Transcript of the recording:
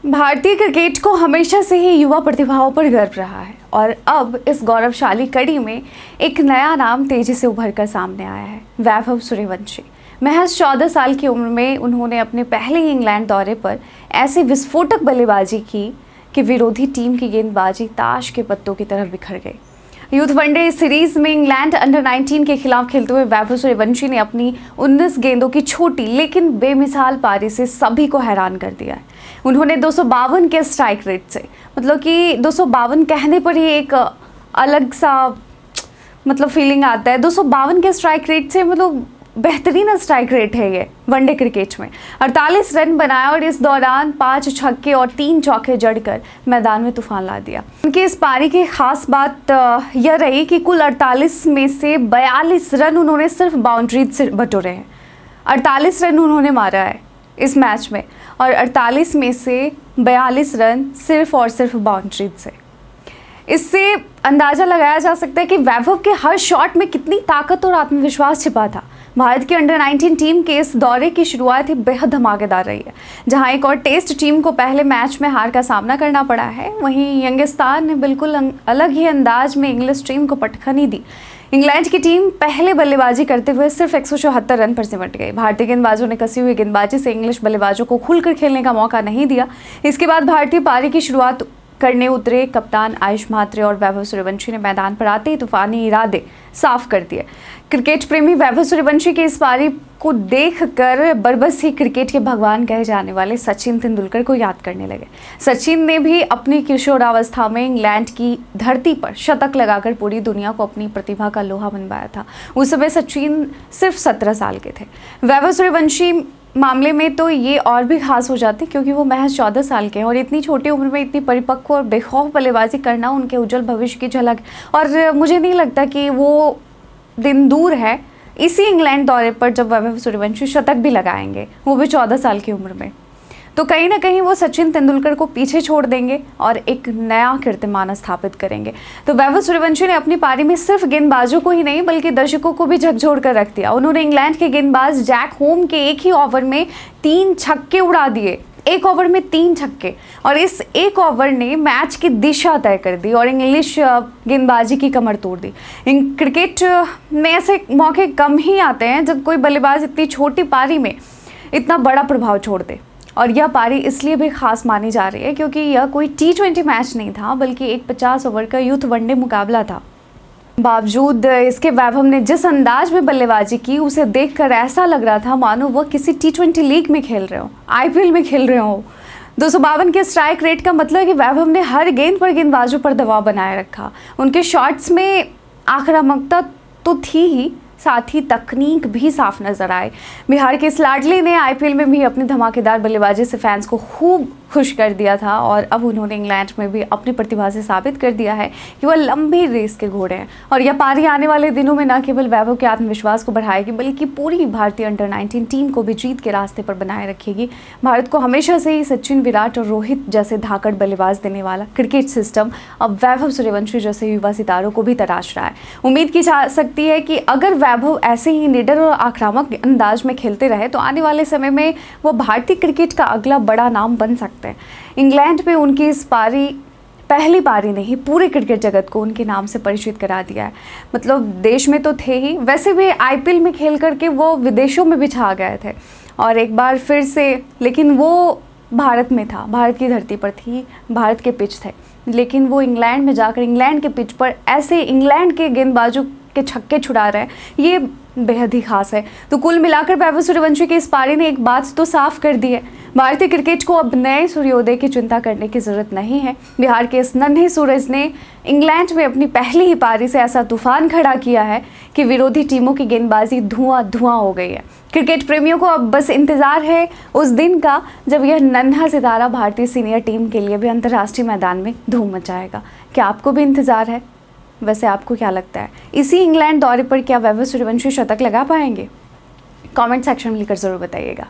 भारतीय क्रिकेट को हमेशा से ही युवा प्रतिभाओं पर गर्व रहा है और अब इस गौरवशाली कड़ी में एक नया नाम तेजी से उभर कर सामने आया है। वैभव सूर्यवंशी महज 14 साल की उम्र में उन्होंने अपने पहले ही इंग्लैंड दौरे पर ऐसी विस्फोटक बल्लेबाजी की कि विरोधी टीम की गेंदबाजी ताश के पत्तों की तरह बिखर गई। यूथ वनडे सीरीज में इंग्लैंड अंडर 19 के खिलाफ खेलते हुए वैभव सूर्यवंशी ने अपनी 19 गेंदों की छोटी लेकिन बेमिसाल पारी से सभी को हैरान कर दिया है। उन्होंने 252 के स्ट्राइक रेट से, मतलब कि 252 कहने पर ही एक अलग सा फीलिंग आता है। 252 के स्ट्राइक रेट से बेहतरीन स्ट्राइक रेट है ये वनडे क्रिकेट में। 48 रन बनाया और इस दौरान 5 छक्के और 3 चौके जड़कर मैदान में तूफान ला दिया। उनकी इस पारी की खास बात यह रही कि कुल 48 में से 42 रन उन्होंने सिर्फ बाउंड्रीज से बटोरे हैं। 48 रन उन्होंने मारा है इस मैच में और 48 में से 42 रन सिर्फ और सिर्फ बाउंड्रीज से। इससे अंदाज़ा लगाया जा सकता है कि वैभव के हर शॉट में कितनी ताकत और आत्मविश्वास छिपा था। भारत की अंडर 19 टीम के इस दौरे की शुरुआत ही बेहद धमाकेदार रही है। जहां एक और टेस्ट टीम को पहले मैच में हार का सामना करना पड़ा है, वहीं यंगिस्तान ने बिल्कुल अलग ही अंदाज में इंग्लिश टीम को पटखनी दी। इंग्लैंड की टीम पहले बल्लेबाजी करते हुए सिर्फ 174 रन पर सिमट गई। भारतीय गेंदबाजों ने कसी हुई गेंदबाजी से इंग्लिश बल्लेबाजों को खुलकर खेलने का मौका नहीं दिया। इसके बाद भारतीय पारी की शुरुआत करने उतरे कप्तान आयुष म्हात्रे और वैभव सूर्यवंशी ने मैदान पर आते ही तूफानी इरादे साफ कर दिए। क्रिकेट प्रेमी वैभव सूर्यवंशी की इस पारी को देखकर बरबस ही क्रिकेट के भगवान कहे जाने वाले सचिन तेंदुलकर को याद करने लगे। सचिन ने भी अपनी किशोरावस्था में इंग्लैंड की धरती पर शतक लगाकर पूरी दुनिया को अपनी प्रतिभा का लोहा मनवाया था। उस समय सचिन सिर्फ 17 साल के थे। वैभव सूर्यवंशी मामले में तो ये और भी खास हो जाती क्योंकि वो महज 14 साल के हैं और इतनी छोटी उम्र में इतनी परिपक्व और बेखौफ बल्लेबाजी करना उनके उज्जवल भविष्य की झलक। और मुझे नहीं लगता कि वो दिन दूर है इसी इंग्लैंड दौरे पर जब वैभव सूर्यवंशी शतक भी लगाएंगे, वो भी 14 साल की उम्र में। तो कहीं ना कहीं वो सचिन तेंदुलकर को पीछे छोड़ देंगे और एक नया कीर्तिमान स्थापित करेंगे। तो वैभव सूर्यवंशी ने अपनी पारी में सिर्फ गेंदबाजों को ही नहीं बल्कि दर्शकों को भी झकझोर कर रख दिया। उन्होंने इंग्लैंड के गेंदबाज जैक होम के एक ही ओवर में 3 छक्के उड़ा दिए। एक ओवर में 3 छक्के और इस एक ओवर ने मैच की दिशा तय कर दी और इंग्लिश गेंदबाजी की कमर तोड़ दी। क्रिकेट में ऐसे मौके कम ही आते हैं जब कोई बल्लेबाज इतनी छोटी पारी में इतना बड़ा प्रभाव छोड़ दे। और यह पारी इसलिए भी खास मानी जा रही है क्योंकि यह कोई T20 मैच नहीं था बल्कि एक 50 ओवर का यूथ वनडे मुकाबला था। बावजूद इसके वैभव ने जिस अंदाज में बल्लेबाजी की उसे देखकर ऐसा लग रहा था मानो वह किसी T20 लीग में खेल रहे हो, IPL में खेल रहे हो। 252 के स्ट्राइक रेट का मतलब है कि वैभव ने हर गेंद पर गेंदबाजों पर दबाव बनाए रखा। उनके शॉट्स में आक्रामकता तो थी ही, साथ ही तकनीक भी साफ नजर आए। बिहार के इस लाडली ने IPL में भी अपनी धमाकेदार बल्लेबाजी से फैंस को खूब खुश कर दिया था और अब उन्होंने इंग्लैंड में भी अपनी प्रतिभा से साबित कर दिया है कि वह लंबी रेस के घोड़े हैं। और यह पारी आने वाले दिनों में न केवल वैभव के आत्मविश्वास को बढ़ाएगी बल्कि पूरी भारतीय अंडर 19 टीम को भी जीत के रास्ते पर बनाए रखेगी। भारत को हमेशा से ही सचिन, विराट और रोहित जैसे धाकड़ बल्लेबाज देने वाला क्रिकेट सिस्टम अब वैभव सूर्यवंशी जैसे युवा सितारों को भी तराश रहा है। उम्मीद की जा सकती है कि अगर वैभव ऐसे ही निडर और आक्रामक अंदाज में खेलते रहे तो आने वाले समय में वो भारतीय क्रिकेट का अगला बड़ा नाम बन सकते हैं। इंग्लैंड में उनकी इस पारी पहली पारी नहीं पूरे क्रिकेट जगत को उनके नाम से परिचित करा दिया है। देश में तो थे ही, वैसे भी IPL में खेल करके वो विदेशों में भी छा गए थे और एक बार फिर से, लेकिन वो भारत में था, भारत की धरती पर थी, भारत के पिच थे, लेकिन वो इंग्लैंड में जाकर इंग्लैंड के पिच पर ऐसे इंग्लैंड के गेंदबाजों के छक्के छुड़ा रहे हैं, ये बेहद ही खास है। तो कुल मिलाकर वैभव सूर्यवंशी की इस पारी ने एक बात तो साफ कर दी है, भारतीय क्रिकेट को अब नए सूर्योदय की चिंता करने की जरूरत नहीं है। बिहार के इस नन्हे सूरज ने इंग्लैंड में अपनी पहली ही पारी से ऐसा तूफान खड़ा किया है कि विरोधी टीमों की गेंदबाजी धुआं धुआं हो गई है। क्रिकेट प्रेमियों को अब बस इंतजार है उस दिन का जब यह नन्हा सितारा भारतीय सीनियर टीम के लिए भी अंतर्राष्ट्रीय मैदान में धूम मचाएगा। क्या आपको भी इंतजार है? वैसे आपको क्या लगता है, इसी इंग्लैंड दौरे पर क्या वैभव सूर्यवंशी शतक लगा पाएंगे? कमेंट सेक्शन में लिखकर ज़रूर बताइएगा।